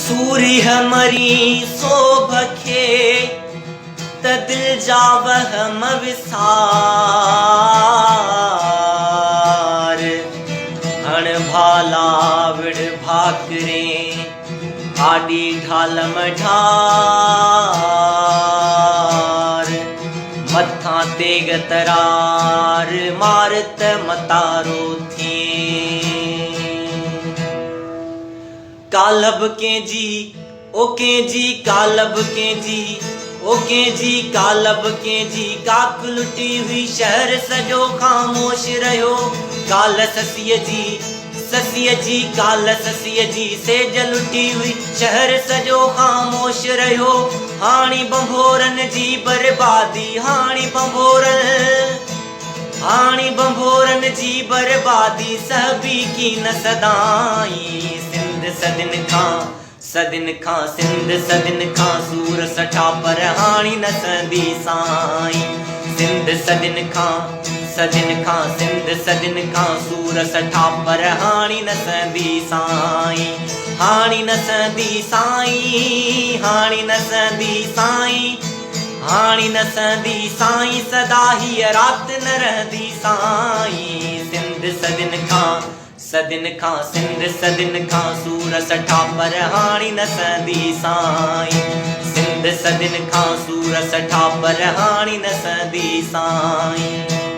सूरी हमरी सोभखे त दिल जावह मविसार हण भाला विड़ भाकरे आडी ढालम ढार मथा ते गतरार मारत मतारो थी कालब के जी ओ के जी कालब के जी ओ के जी कालब के जी काक लुटी हुई शहर सजो खामोश रहो काल ससिय जी काल ससिय जी सेज लुटी हुई शहर सजो खामोश रहो हाणी बंभोरन जी बर्बादी हाणी बंभोरन जी बर्बादी सभी की न सदाई सिंध सदिन खां सूर सठा पर हाणी न संदी साई सिंध सदिन खां सूर सठा पर हाणी न संदी साई हाणी न संदी साई हाणी न संदी साई हाणी न संदी साई सदा ही रात न रहंदी साई सिंध सदिन खां सूर सठा पर हाणी न संदी साई सिंध सदिन खां सूर सठा पर हाणी न संदी साई।